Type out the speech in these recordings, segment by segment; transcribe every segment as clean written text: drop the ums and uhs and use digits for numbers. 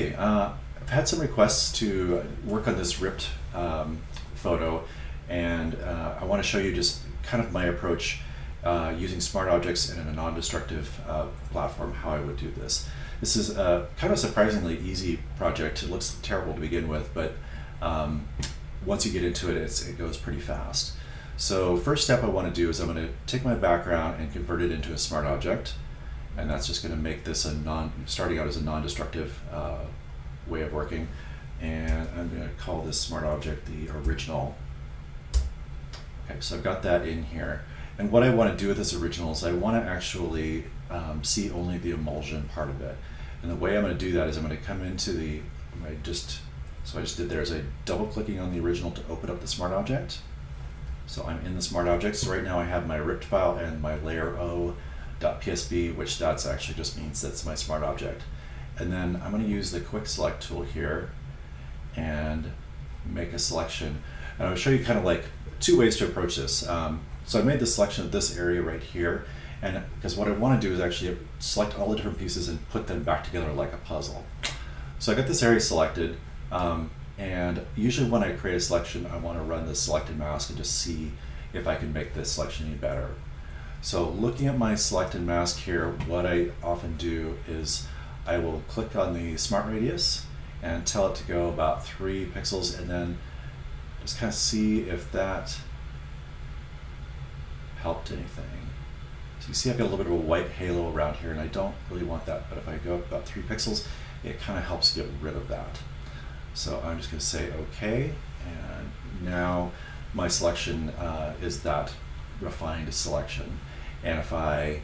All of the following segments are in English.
Okay, I've had some requests to work on this ripped photo, and I want to show you just kind of my approach using smart objects in a non-destructive platform, how I would do this. This is kind of a surprisingly easy project. It looks terrible to begin with, but once you get into it, it goes pretty fast. So first step I want to do is I'm going to take my background and convert it into a smart object. And that's just going to make this starting out as a non-destructive way of working. And I'm going to call this smart object the original. Okay, so I've got that in here. And what I want to do with this original is I want to actually see only the emulsion part of it. And the way I'm going to do that is I'm going to come into so I just did there is I'm double clicking on the original to open up the smart object. So I'm in the smart object. So right now I have my ripped file and my layer O.psb, which that's actually just means that's my smart object. And then I'm going to use the quick select tool here and make a selection. And I'll show you kind of like two ways to approach this. So I made the selection of this area right here, and because what I want to do is actually select all the different pieces and put them back together like a puzzle. So I got this area selected, and usually when I create a selection, I want to run the selected mask and just see if I can make this selection any better. So looking at my selected mask here, what I often do is I will click on the smart radius and tell it to go about 3 pixels, and then just kind of see if that helped anything. So you see I've got a little bit of a white halo around here, and I don't really want that, but if I go up about 3 pixels, it kind of helps get rid of that. So I'm just going to say OK, and now my selection is that refined selection. And if I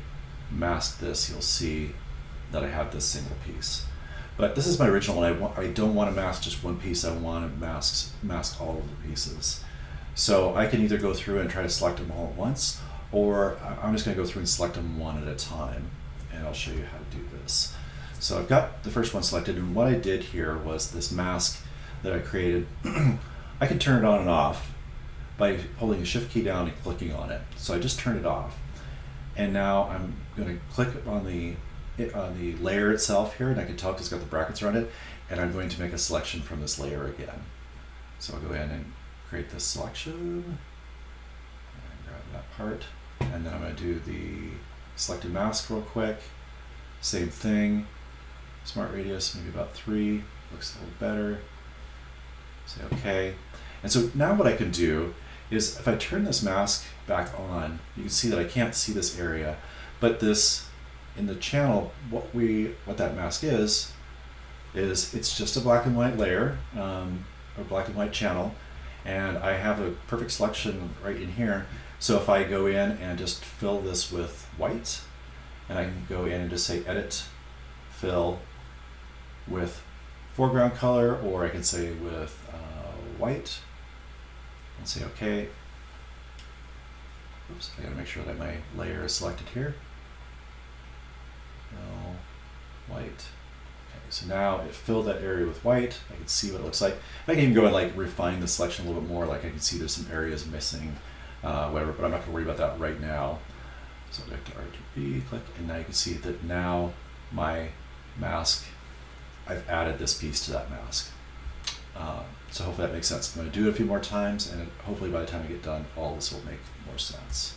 mask this, you'll see that I have this single piece. But this is my original, and I don't want to mask just one piece. I want to mask all of the pieces. So I can either go through and try to select them all at once, or I'm just going to go through and select them one at a time. And I'll show you how to do this. So I've got the first one selected, and what I did here was this mask that I created. I can turn it on and off by holding the shift key down and clicking on it. So I just turned it off. And now I'm going to click on the layer itself here, and I can tell because it's got the brackets around it, and I'm going to make a selection from this layer again. So I'll go in and create this selection, and grab that part, and then I'm going to do the selected mask real quick. Same thing, smart radius, maybe about 3, looks a little better. Say OK. And so now what I can do is if I turn this mask back on, you can see that I can't see this area, but this in the channel, what that mask is it's just a black and white layer, or black and white channel, and I have a perfect selection right in here. So if I go in and just fill this with white, and I can go in and just say edit, fill with foreground color, or I can say with white, and say OK. Oops, I gotta make sure that my layer is selected here. No, white. Okay, so now it filled that area with white. I can see what it looks like. I can even go and like refine the selection a little bit more. Like I can see there's some areas missing, whatever, but I'm not gonna worry about that right now. So go to RGB, click, and now you can see that now my mask, I've added this piece to that mask. So hopefully that makes sense. I'm going to do it a few more times, and hopefully by the time I get done, all this will make more sense.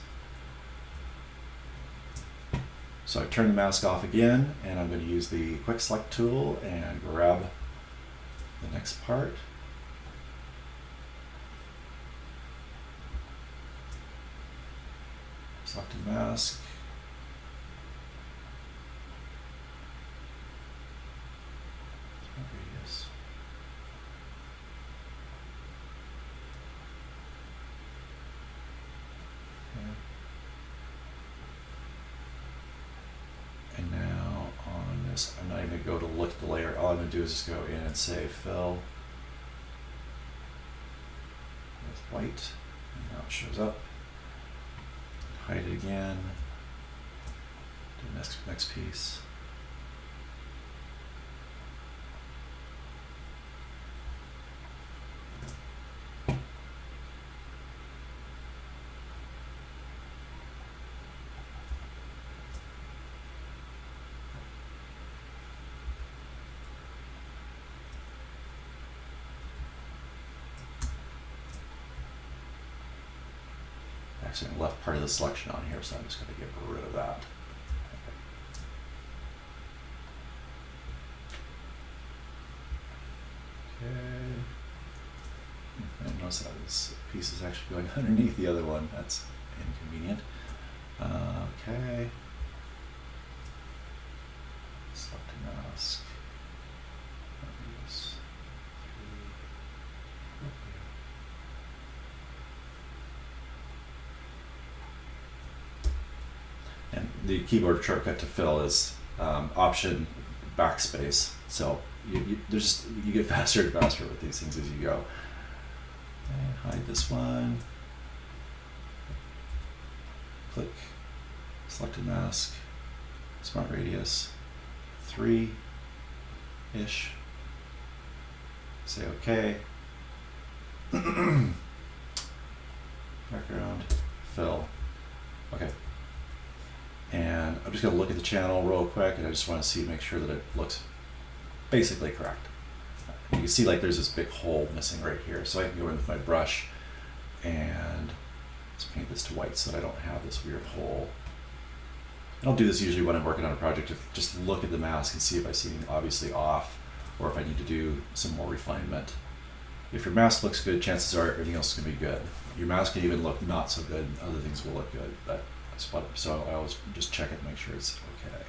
So I turn the mask off again, and I'm going to use the quick select tool and grab the next part. Selected mask. Radius. And now on this, I'm not even going to go to look at the layer. All I'm going to do is just go in and say fill with white. And now it shows up. Hide it again. Do the next piece. actually I left part of the selection on here, so I'm just going to get rid of that. Okay. And notice that this piece is actually going underneath the other one. That's inconvenient. Okay. Select a mask. Radius 3. And the keyboard shortcut to fill is Option backspace. So you get faster and faster with these things as you go. And hide this one. Click, select a mask, smart radius 3-ish. Say OK. Background, fill. Okay. And I'm just going to look at the channel real quick, and I just want to make sure that it looks basically correct. You can see like there's this big hole missing right here, so I can go in with my brush and let's paint this to white so that I don't have this weird hole. And I'll do this usually when I'm working on a project, to just look at the mask and see if I see anything obviously off, or if I need to do some more refinement. If your mask looks good, chances are everything else is going to be good. Your mask can even look not so good, other things will look good, but so I always just check it and make sure it's okay.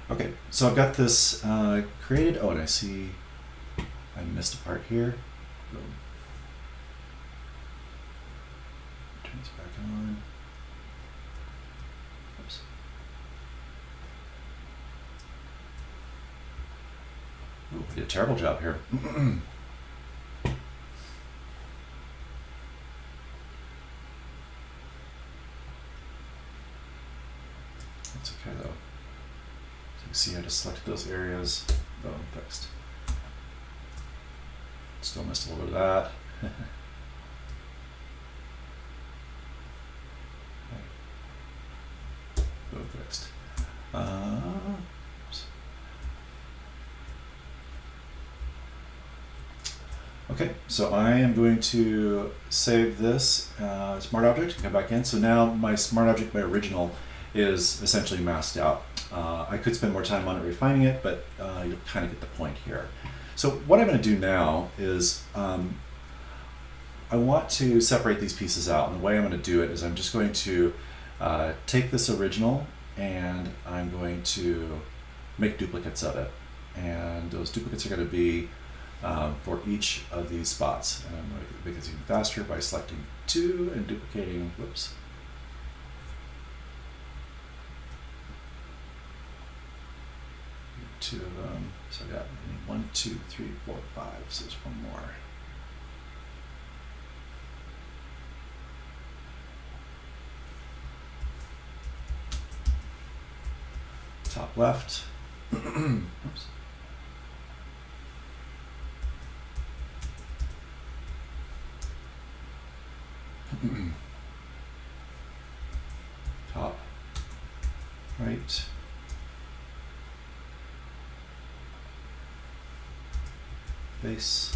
Okay, so I've got this created. Oh, and I see I missed a part here. Boom. Turn this back on. Oops. Ooh, I did a terrible job here. That's okay though. So you can see I just selected those areas. Boom, fixed. Still missed a little bit of that. Boom, fixed. Oops. Okay, so I am going to save this smart object and come back in. So now my smart object, my original, is essentially masked out. I could spend more time on it refining it, but you'll kind of get the point here. So what I'm going to do now is I want to separate these pieces out, and the way I'm going to do it is I'm just going to take this original and I'm going to make duplicates of it, and those duplicates are going to be for each of these spots, and I'm going to make this even faster by selecting 2 and duplicating, whoops, two of them. So I got 1, 2, 3, 4, 5. So there's one more. Top left. Oops. Top right. Base.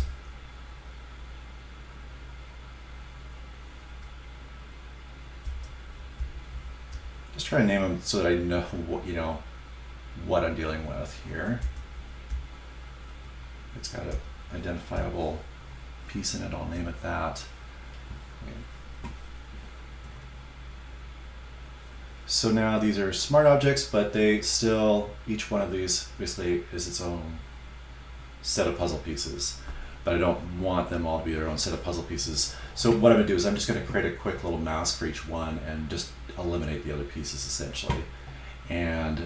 Just try to name them so that I know what I'm dealing with here. It's got an identifiable piece in it. I'll name it that. Okay. So now these are smart objects, but they still, each one of these basically is its own set of puzzle pieces, but I don't want them all to be their own set of puzzle pieces. So what I'm going to do is I'm just going to create a quick little mask for each one and just eliminate the other pieces essentially. And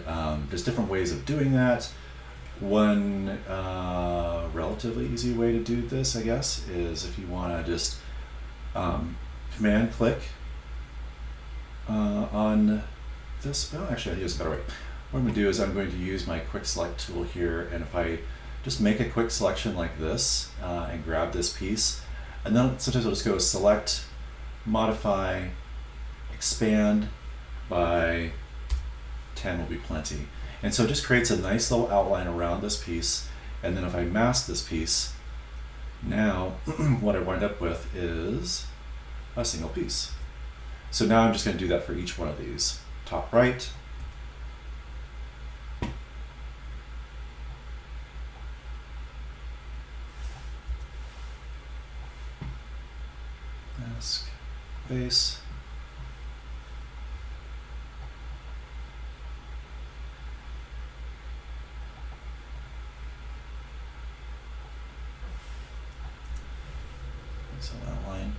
there's different ways of doing that. One relatively easy way to do this, I guess, is if you want to just command click on this. Well, actually, I use a better way. What I'm going to do is I'm going to use my quick select tool here, and if I just make a quick selection like this and grab this piece, and then sometimes I'll just go select, modify, expand by 10 will be plenty. And so it just creates a nice little outline around this piece. And then if I mask this piece, now what I wind up with is a single piece. So now I'm just going to do that for each one of these. Top right. Mask, face. So outline.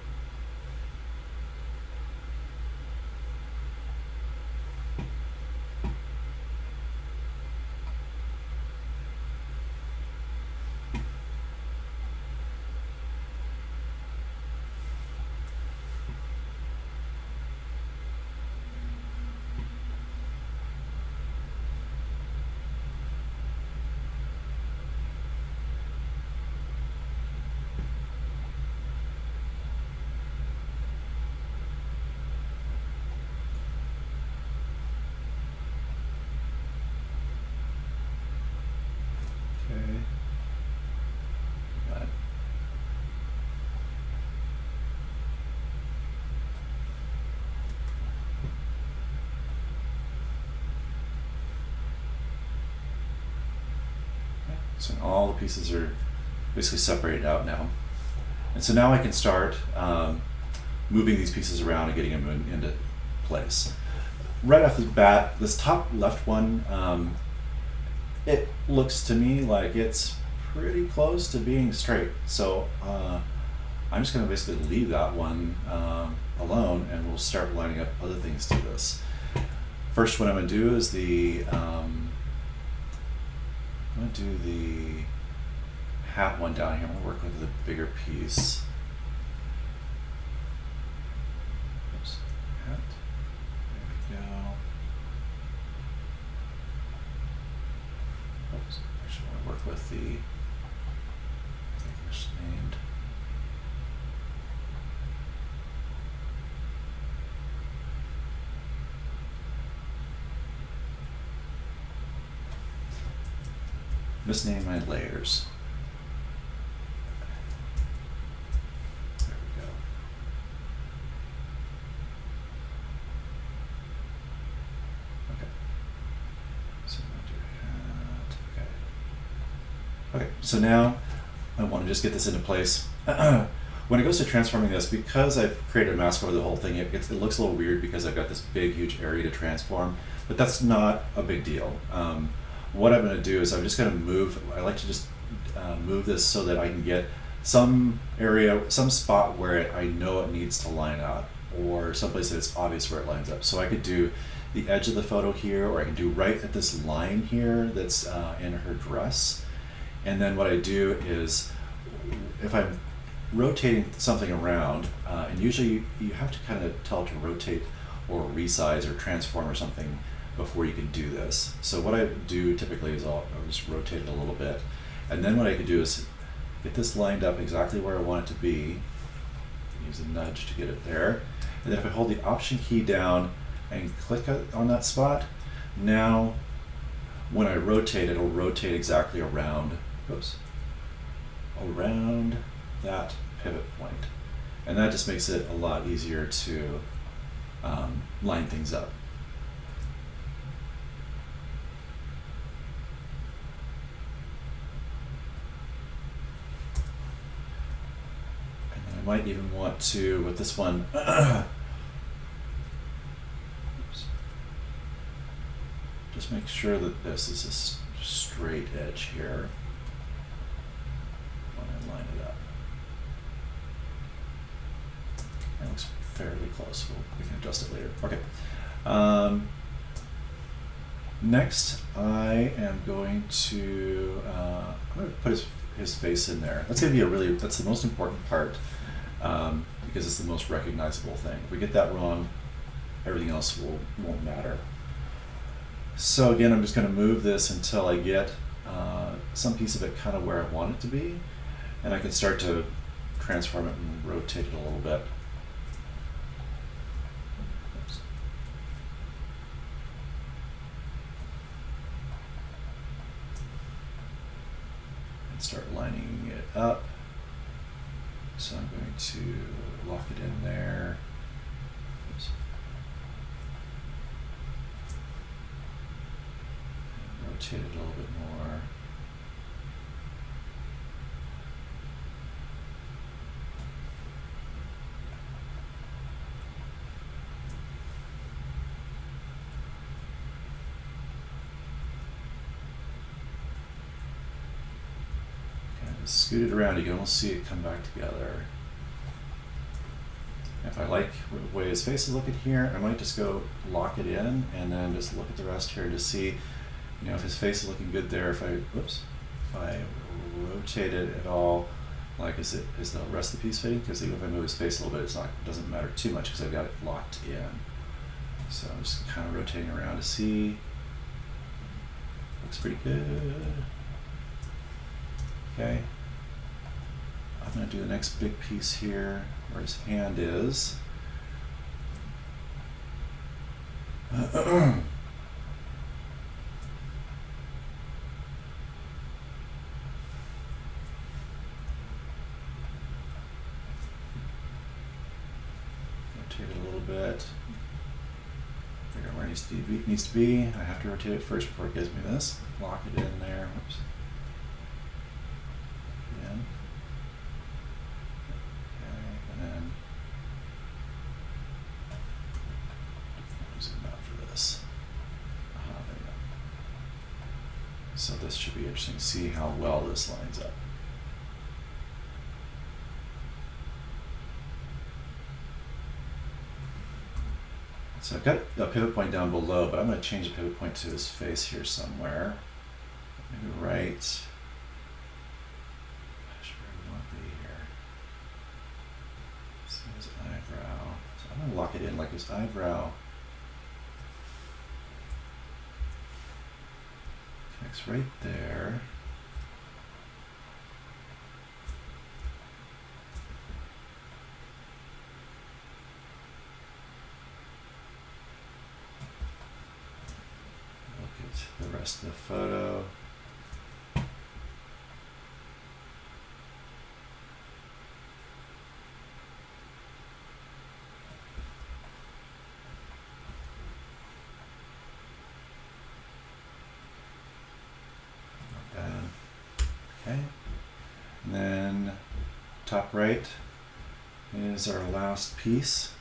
Okay. Got it. Okay. So all the pieces are basically separated out now. And so now I can start moving these pieces around and getting them into place. Right off the bat, this top left one, it looks to me like it's pretty close to being straight. So I'm just going to basically leave that one alone, and we'll start lining up other things to this. First, what I'm going to do is I'm going to do the hat one down here. I'm going to work with the bigger piece. Oops. Hat. There we go. Oops. Actually, I want to work with the, I think it's named. Misname my layers. There we go. Okay. So I'm going to do hat. Okay. Okay, so now I want to just get this into place. When it goes to transforming this, because I've created a mask over the whole thing, it looks a little weird because I've got this big, huge area to transform, but that's not a big deal. What I'm going to do is I'm just going to move, I like to just move this so that I can get some area, some spot where I know it needs to line up, or someplace that it's obvious where it lines up. So I could do the edge of the photo here, or I can do right at this line here that's in her dress. And then what I do is, if I'm rotating something around, and usually you have to kind of tell it to rotate or resize or transform or something before you can do this. So what I do typically is I'll just rotate it a little bit, and then what I could do is get this lined up exactly where I want it to be, use a nudge to get it there, and then if I hold the Option key down and click on that spot, now when I rotate, it'll rotate exactly around, oops, around that pivot point. And that just makes it a lot easier to line things up. And then I might even want to, with this one, oops, just make sure that this is a straight edge here when I line it up. That looks fairly close. We can adjust it later. Okay. Next, I am going to put his face in there. That's going to be that's the most important part, because it's the most recognizable thing. If we get that wrong, everything else won't matter. So again, I'm just going to move this until I get some piece of it kind of where I want it to be, and I can start to transform it and rotate it a little bit. Start lining it up. So I'm going to lock it in there. Oops. rotate it a little bit more. Scoot it around, you can almost see it come back together. If I like the way his face is looking here, I might just go lock it in and then just look at the rest here to see, if his face is looking good there. If I rotate it at all, like is the rest of the piece fitting? Because even if I move his face a little bit, it doesn't matter too much because I've got it locked in. So I'm just kind of rotating around to see. Looks pretty good. Okay. I'm going to do the next big piece here where his hand is. Rotate it a little bit. Figure out where it needs to be. I have to rotate it first before it gives me this. Lock it in there. Whoops. Again. Okay, and then zoom out for this. There we go. So this should be interesting to see how well this lines up. So I've got a pivot point down below, but I'm going to change the pivot point to his face here somewhere. Maybe right. Gosh, where do we want to be here? See his eyebrow. So I'm going to lock it in like his eyebrow connects right there. The rest of the photo. Not bad. Okay. And then top right is our last piece.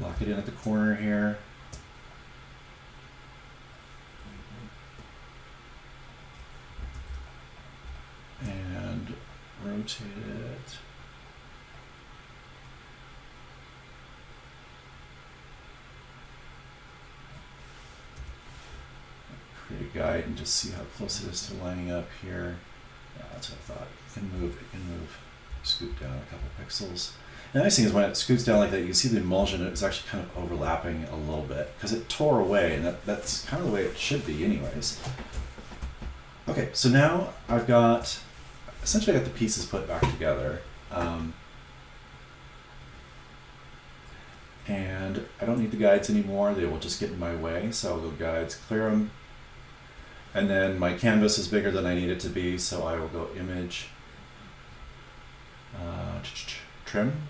Lock it in at the corner here. And rotate it. Create a guide and just see how close it is to lining up here. Yeah, that's what I thought. It can move, scoot down a couple pixels. The nice thing is when it scoots down like that, you can see the emulsion is actually kind of overlapping a little bit because it tore away, and that's kind of the way it should be anyways. Okay, so now I've got, essentially I got the pieces put back together. And I don't need the guides anymore, they will just get in my way, so I'll go guides, clear them. And then my canvas is bigger than I need it to be, so I will go image, trim.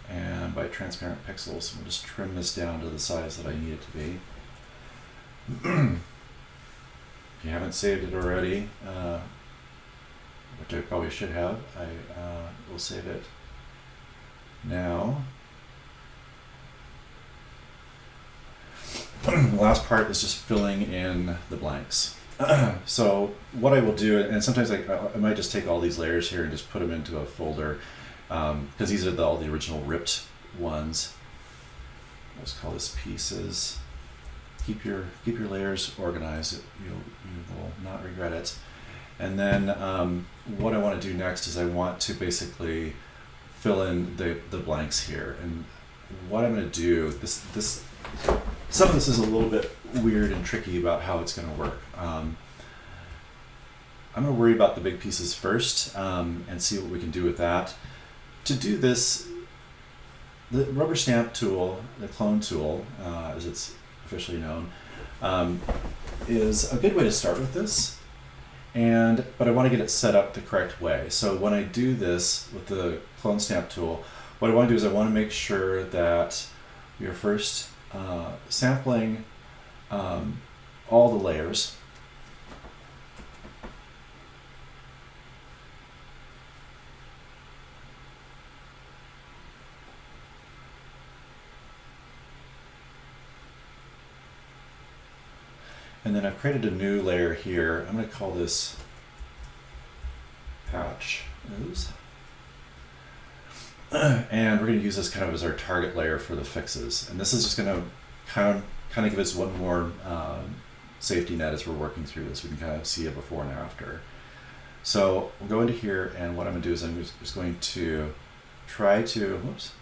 And by transparent pixels, we'll just trim this down to the size that I need it to be. If you haven't saved it already, which I probably should have, I will save it now. The last part is just filling in the blanks. So what I will do, and sometimes I might just take all these layers here and just put them into a folder. Because these are all the original ripped ones. Let's call this pieces. Keep your layers organized. You will not regret it. And then what I want to do next is I want to basically fill in the blanks here. And what I'm going to do, some of this is a little bit weird and tricky about how it's going to work. I'm going to worry about the big pieces first and see what we can do with that. To do this, the rubber stamp tool, the clone tool, as it's officially known, is a good way to start with this. But I want to get it set up the correct way. So when I do this with the clone stamp tool, what I want to do is I want to make sure that you're first sampling all the layers. And then I've created a new layer here. I'm going to call this patch ooze. And we're going to use this kind of as our target layer for the fixes. And this is just going to kind of give us one more safety net as we're working through this. We can kind of see a before and after. So we'll go into here, and what I'm going to do is I'm just going to try to, whoops.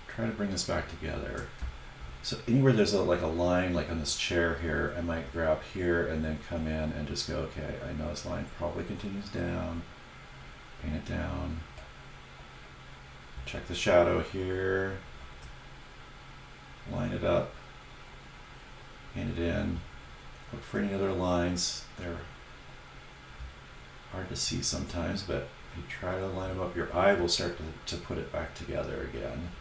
Try to bring this back together. So anywhere there's like a line, like on this chair here, I might grab here and then come in and just go, okay, I know this line probably continues down, paint it down, check the shadow here, line it up, paint it in, look for any other lines. They're hard to see sometimes, but if you try to line them up, your eye will start to put it back together again.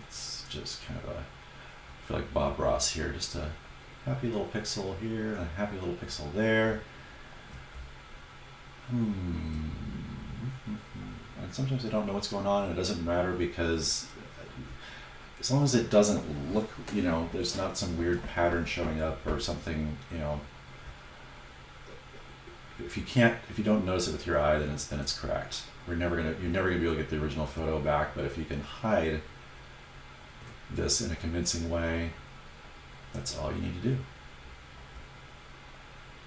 It's just kind of a, I feel like Bob Ross here, just a happy little pixel here and a happy little pixel there. And sometimes I don't know what's going on, and it doesn't matter, because as long as it doesn't look, you know, there's not some weird pattern showing up or something, you know, if you don't notice it with your eye, then it's correct. You're never gonna be able to get the original photo back, but if you can hide this in a convincing way, that's all you need to do.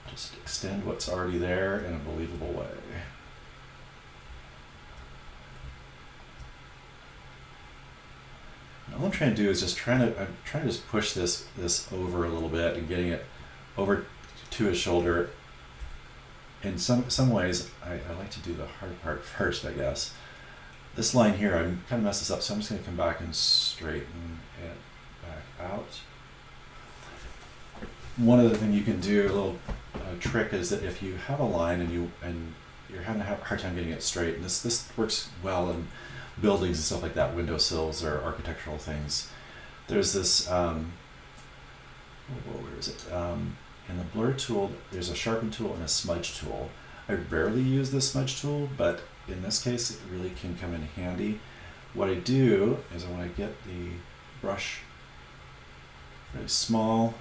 Just extend what's already there in a believable way. And all I'm trying to do is just trying to just push this over a little bit and getting it over to his shoulder. In some ways, I like to do the hard part first, I guess. This line here, I'm kind of messed this up, so I'm just going to come back and straighten it back out. One other thing you can do, a little trick, is that if you have a line and you're having a hard time getting it straight, and this works well in buildings and stuff like that, windowsills or architectural things. There's this, where is it? In the blur tool, there's a sharpen tool and a smudge tool. I rarely use the smudge tool, but in this case, it really can come in handy. What I do is when I get the brush very small,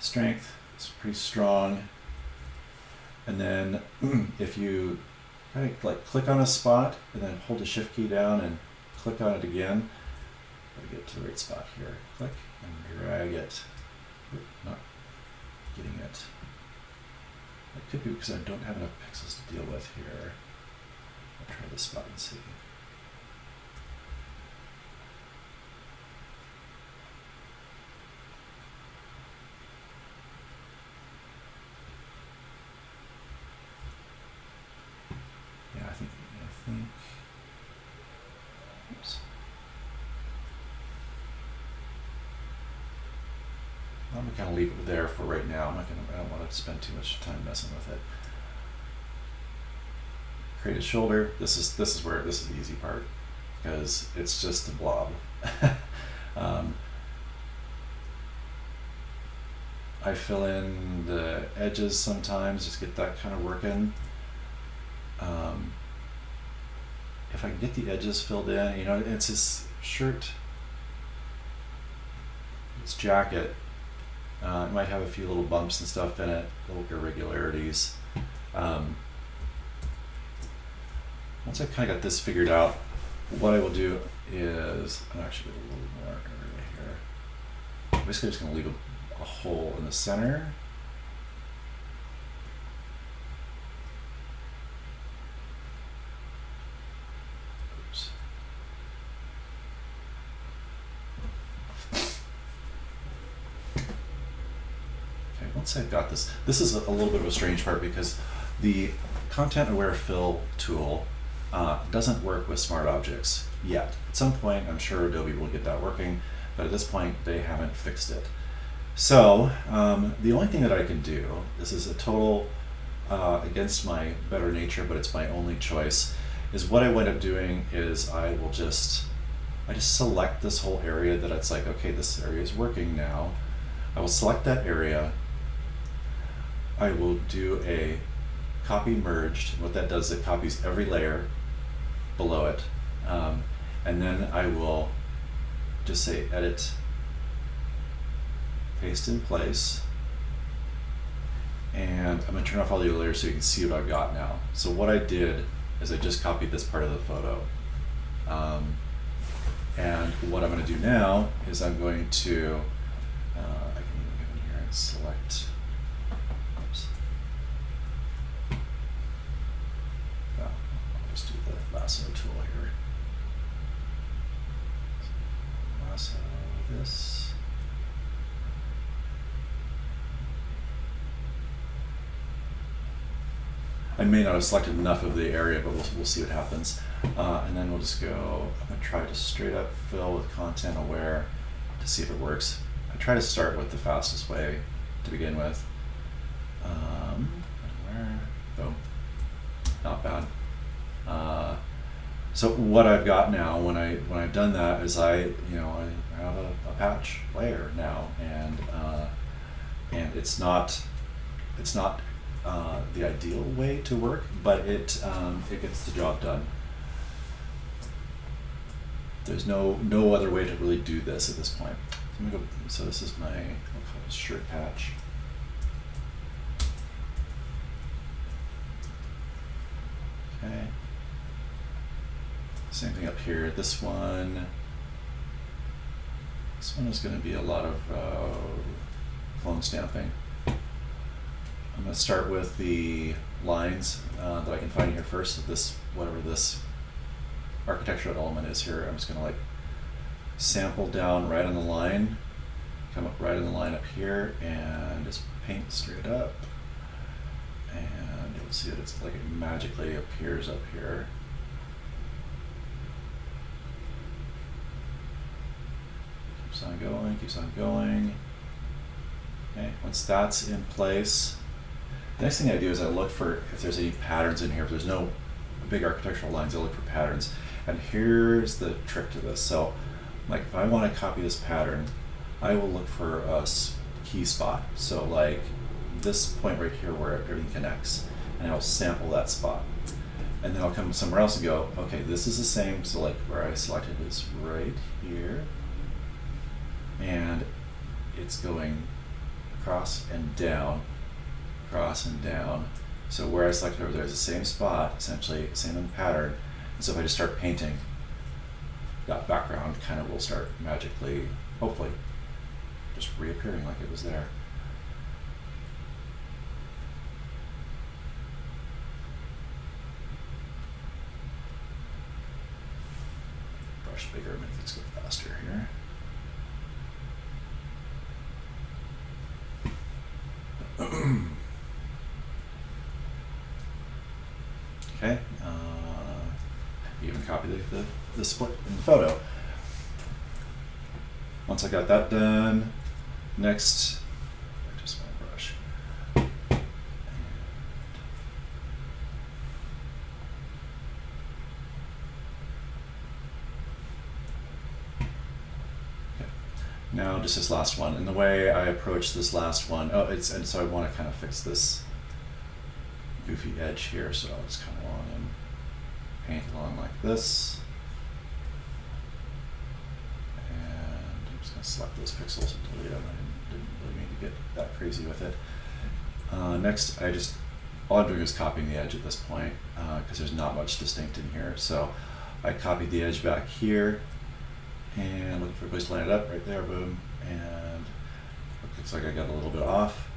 strength is pretty strong, and then if you kind of like click on a spot and then hold the shift key down and click on it again, I get to the right spot here. Click and drag it. Not getting it. It could be because I don't have enough pixels to deal with here. I'll try this spot and see. Yeah, I think. Oops. I'm gonna kind of leave it there for right now. I don't want to spend too much time messing with it. Create a shoulder. This is the easy part, because it's just a blob. I fill in the edges sometimes, just get that kind of working. If I can get the edges filled in, you know, it's his shirt, his jacket. It might have a few little bumps and stuff in it, little irregularities. Once I've kind of got this figured out, what I will do is, I'm actually a little more area here. I'm basically just going to leave a hole in the center. Oops. Okay, once I've got this is a little bit of a strange part, because the content aware fill tool, doesn't work with smart objects yet. At some point, I'm sure Adobe will get that working, but at this point, they haven't fixed it. So the only thing that I can do, this is a total against my better nature, but it's my only choice, is what I wind up doing is I just select this whole area that it's like, okay, this area is working now. I will select that area. I will do a copy merged. What that does is it copies every layer below it. And then I will just say edit, paste in place. And I'm going to turn off all the other layers so you can see what I've got now. So what I did is I just copied this part of the photo. And what I'm going to do now is I'm going to, I can even go in here and select, oops. Well, I'll just do the lasso tool here. Lasso this. I may not have selected enough of the area, but we'll see what happens. And then we'll just go, I'm going to try to straight up fill with content aware to see if it works. I try to start with the fastest way to begin with. Where? Boom. Not bad. So what I've got now, when I've done that, is I have a patch layer now, and it's not the ideal way to work, but it gets the job done. There's no other way to really do this at this point. So I'm gonna go. So this is my, I'll call it shirt patch. Okay. Same thing up here. This one is going to be a lot of clone stamping. I'm going to start with the lines that I can find here first. This, whatever this architectural element is here, I'm just going to like sample down right on the line, come up right on the line up here, and just paint straight up. And you'll see that it's like it magically appears up here. Keeps on going, keeps on going. Okay, once that's in place, the next thing I do is I look for if there's any patterns in here. If there's no big architectural lines, I look for patterns. And here's the trick to this. So, like if I want to copy this pattern, I will look for a key spot. So like this point right here where everything connects, and I'll sample that spot. And then I'll come somewhere else and go, okay, this is the same. So like where I selected is right here. And it's going across and down, across and down. So where I selected over there is the same spot, essentially same in pattern. And so if I just start painting, that background kind of will start magically, hopefully, just reappearing like it was there. Brush bigger, make things go faster here. Okay, even copy the split in the photo. Once I got that done, next, just my brush. Okay. Now just this last one, and the way I approach this last one, and so I want to kind of fix this goofy edge here, so I'll just come along and paint along like this. And I'm just going to select those pixels and delete them. I didn't really mean to get that crazy with it. Next, all I'm doing is copying the edge at this point, because there's not much distinct in here. So I copied the edge back here, and looking for a place to line it up, right there, boom. And it looks like I got a little bit off.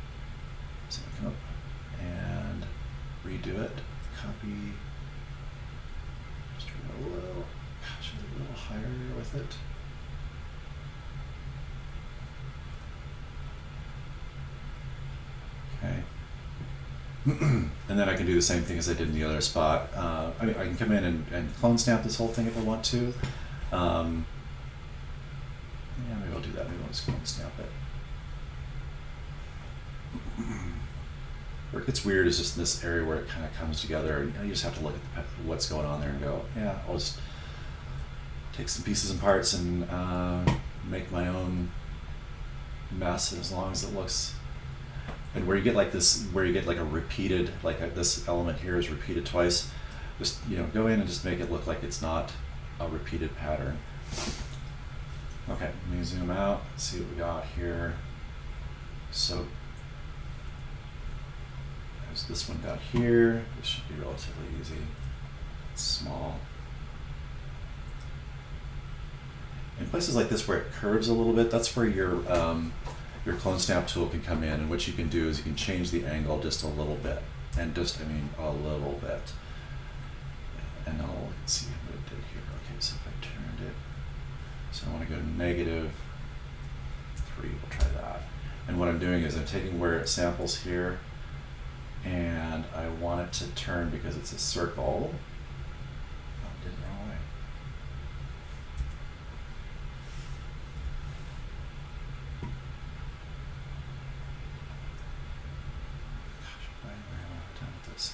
So I come up and redo it, copy, just turn it a little higher with it. Okay. And then I can do the same thing as I did in the other spot. I mean, I can come in and clone stamp this whole thing if I want to. Yeah, maybe I'll do that. Maybe I'll just clone stamp it. Where it gets weird is just in this area where it kind of comes together. And you just have to look at what's going on there and go, yeah, I'll just take some pieces and parts and make my own mess as long as it looks. And where you get like this, where you get like a repeated, like this element here is repeated twice, just, you know, go in and just make it look like it's not a repeated pattern. Okay, let me zoom out, see what we got here. So there's this one down here. This should be relatively easy. It's small. In places like this where it curves a little bit, that's where your clone stamp tool can come in, and what you can do is you can change the angle just a little bit, and just, I mean, a little bit. And I'll see what it did here. Okay, so if I turned it, so I want to go -3, we'll try that. And what I'm doing is I'm taking where it samples here, and I want it to turn because it's a circle. Oh, I did it the wrong way. Gosh, why am I having a hard time with this?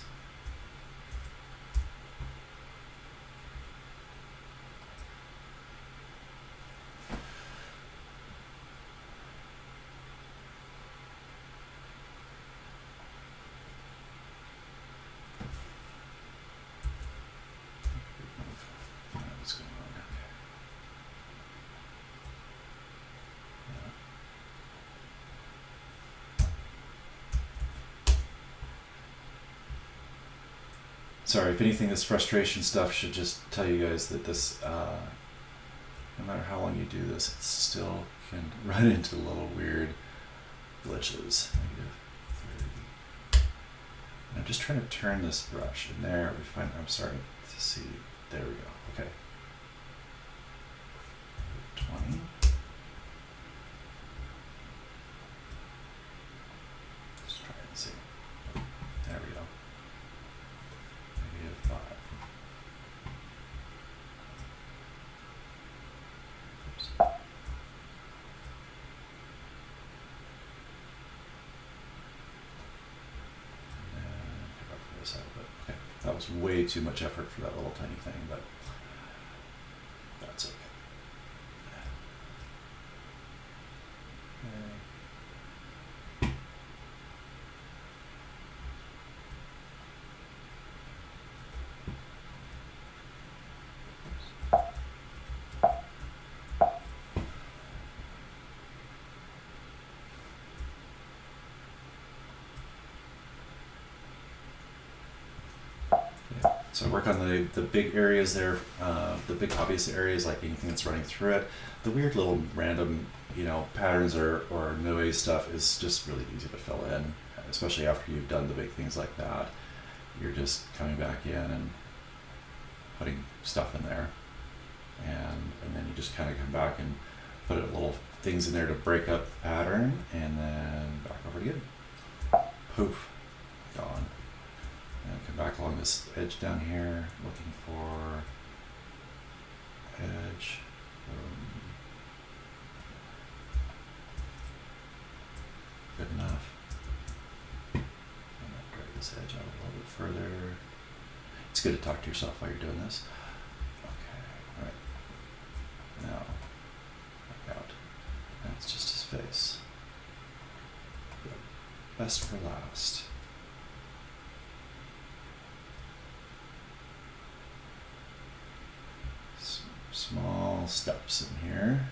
What's going on? Okay. Sorry, if anything, this frustration stuff should just tell you guys that this, no matter how long you do this, it still can run into little weird glitches. -30. And I'm just trying to turn this brush, and there we find, I'm starting to see, there we go, okay. 20. Let's try it and see. There we go. -5. Oops. And come back to the other side of it. Okay, that was way too much effort for that little tiny thing, but that's okay. So work on the big areas there, the big obvious areas, like anything that's running through it. The weird little random, you know, patterns or noise stuff is just really easy to fill in, especially after you've done the big things like that. You're just coming back in and putting stuff in there, and then you just kind of come back and put little things in there to break up the pattern, and then back over again. Poof, gone. And come back along this edge down here, looking for edge. Good enough. I'm gonna drag this edge out a little bit further. It's good to talk to yourself while you're doing this. Okay, all right. Now, back out. That's just his face. Good. Best for last. Small steps in here.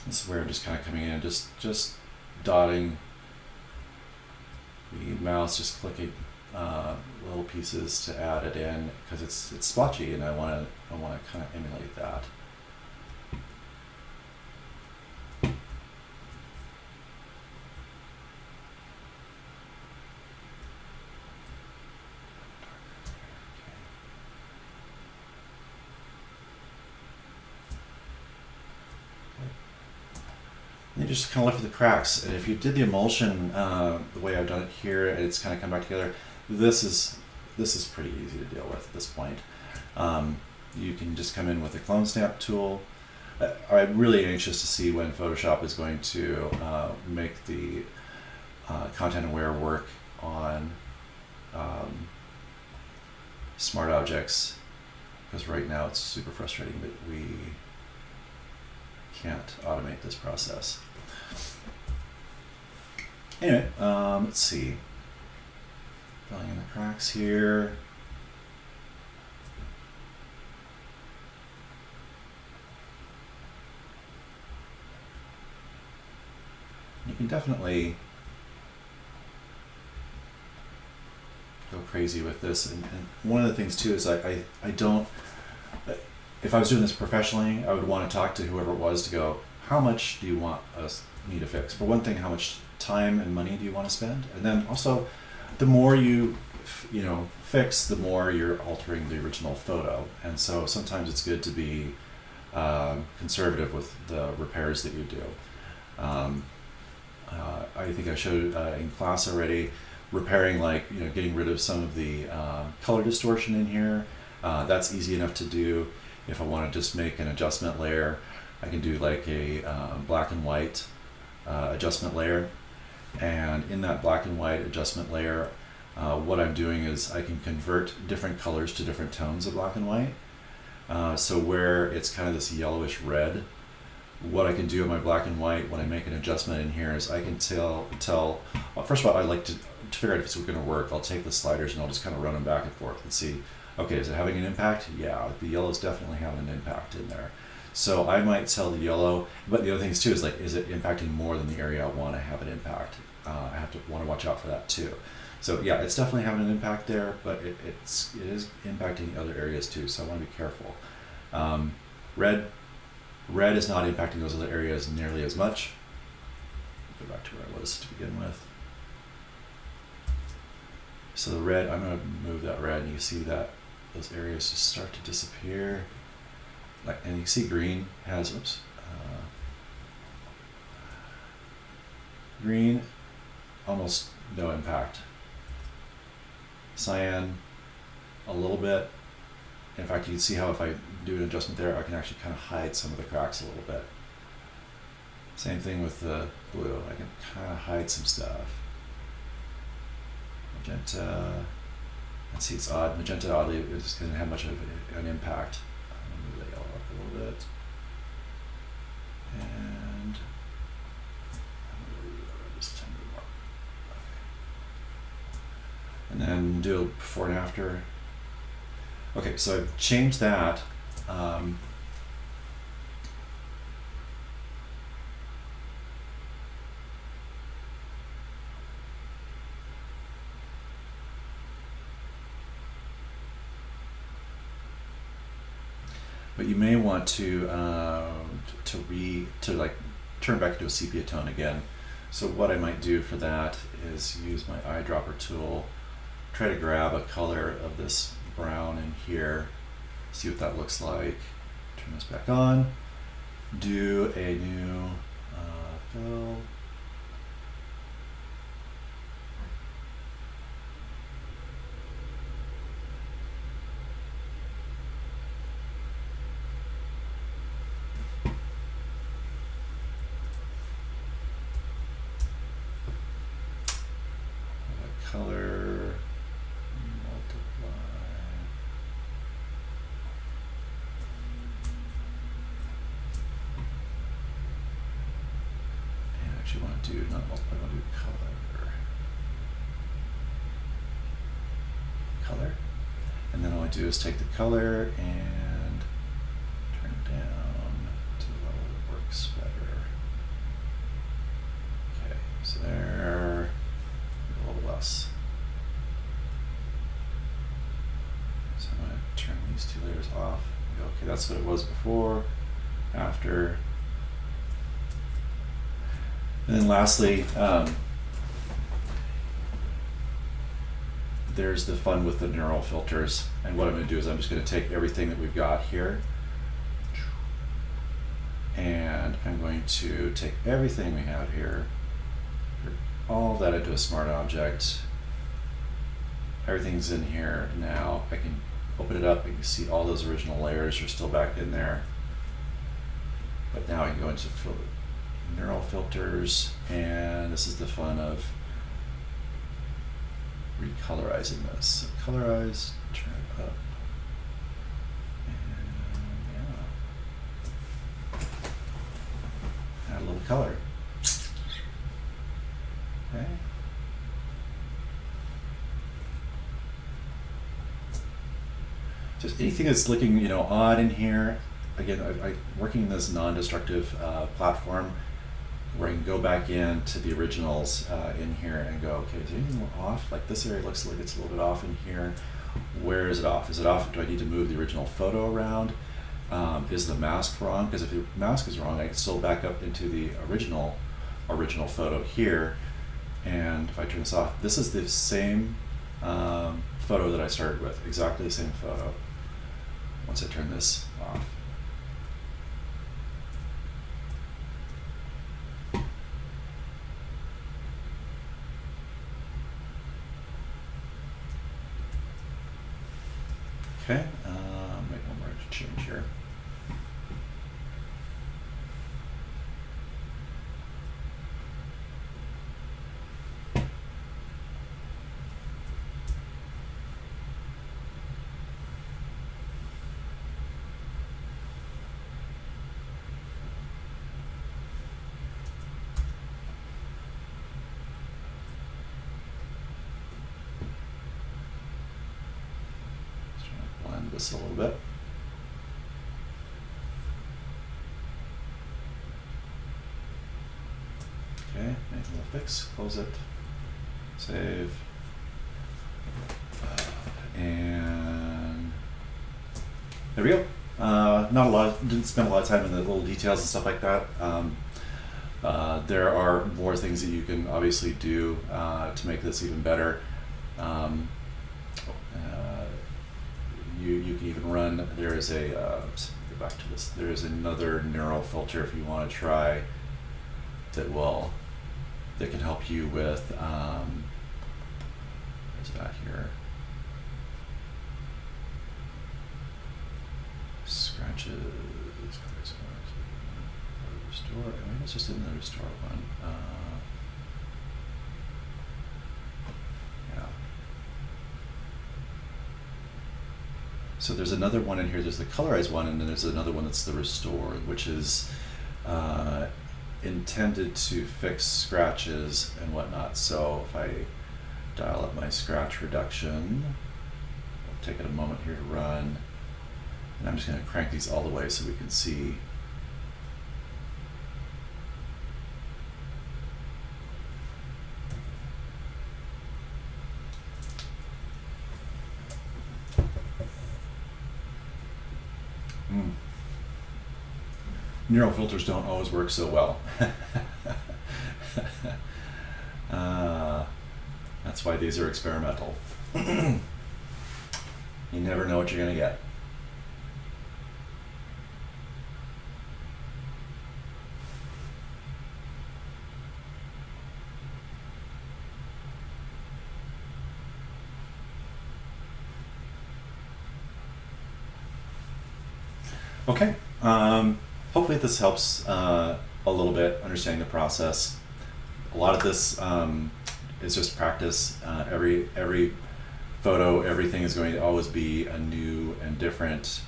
This is where I'm just kind of coming in and just dotting the mouse, just clicking little pieces to add it in because it's splotchy, and I want to kind of emulate that. You just kind of look for the cracks, and if you did the emulsion the way I've done it here, and it's kind of come back together, this is pretty easy to deal with at this point. You can just come in with the clone stamp tool. I'm really anxious to see when Photoshop is going to make the content aware work on smart objects, because right now it's super frustrating that we can't automate this process. Anyway, let's see. Filling in the cracks here. You can definitely go crazy with this, and one of the things too is I don't, if I was doing this professionally, I would want to talk to whoever it was to go, how much do you want me to fix? For one thing, how much time and money do you want to spend? And then also, the more you fix, the more you're altering the original photo. And so sometimes it's good to be conservative with the repairs that you do. I think I showed in class already, repairing, like, getting rid of some of the color distortion in here. That's easy enough to do. If I want to just make an adjustment layer, I can do like a black and white adjustment layer. And in that black and white adjustment layer, what I'm doing is I can convert different colors to different tones of black and white. So where it's kind of this yellowish red, what I can do in my black and white when I make an adjustment in here is I can tell well, first of all, I like to figure out if it's going to work. I'll take the sliders and I'll just kind of run them back and forth and see, okay, is it having an impact? Yeah, the yellow's definitely having an impact in there. So I might tell the yellow, but the other things too is, like, is it impacting more than the area I want to have an impact? I have to want to watch out for that too. So yeah, it's definitely having an impact there, but it is impacting other areas too. So I want to be careful. Red is not impacting those other areas nearly as much. Go back to where I was to begin with. So the red, I'm going to move that red, and you see that those areas just start to disappear. And you see green has, green, almost no impact. Cyan, a little bit. In fact, you can see how if I do an adjustment there, I can actually kind of hide some of the cracks a little bit. Same thing with the blue. I can kind of hide some stuff. Magenta, let's see, it's odd. Magenta, oddly, it doesn't have much of an impact. I'm going to move the yellow up a little bit. And I'm going to just 10 more. Okay. And then do a before and after. Okay, so I've changed that. But you may want to turn back into a sepia tone again. So what I might do for that is use my eyedropper tool, try to grab a color of this brown in here, see what that looks like. Turn this back on, do a new fill. Color, multiply. And I actually want to do, not multiply, I want to do color. And then all I do is take the color and turn it down to a level that works better. turn these two layers off. Go, okay, that's what it was before, after. And then lastly, there's the fun with the neural filters. And what I'm going to do is I'm just going to take everything that we've got here, and I'm going to take everything we have here, all of that into a smart object. Everything's in here now. I can open it up, you can see all those original layers are still back in there. But now I can go into neural filters, and this is the fun of recolorizing this. So colorize, turn it up, and yeah, add a little color. Okay. Just anything that's looking, you know, odd in here. Again, I working in this non-destructive platform where I can go back into the originals in here and go, okay, is there anything off? Like this area looks like it's a little bit off in here. Where is it off? Is it off? Do I need to move the original photo around? Is the mask wrong? Because if the mask is wrong, I can still back up into the original photo here. And if I turn this off, this is the same photo that I started with, exactly the same photo. Once I turn this off. Okay, make one more change here. This a little bit. Okay, make a little fix, close it, save, and there we go. Not a lot, didn't spend a lot of time in the little details and stuff like that. There are more things that you can obviously do to make this even better. You can even run, there is a, let's go back to this, there is another neural filter if you want to try that can help you with, where's that here? Scratches, restore, maybe it's just in the restore one. Yeah. So there's another one in here, there's the colorize one, and then there's another one that's the restore, which is intended to fix scratches and whatnot. So if I dial up my scratch reduction, I'll take it a moment here to run, and I'm just going to crank these all the way so we can see. Neural filters don't always work so well. That's why these are experimental. You never know what you're going to get. Okay. Hopefully this helps a little bit understanding the process. A lot of this is just practice. Every photo, everything is going to always be a new and different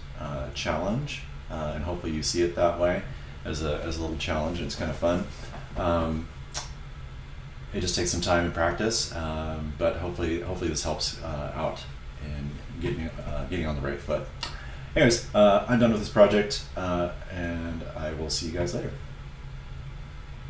challenge, and hopefully you see it that way as a little challenge, and it's kind of fun. It just takes some time and practice, but hopefully this helps out in getting on the right foot. Anyways, I'm done with this project, and I will see you guys later.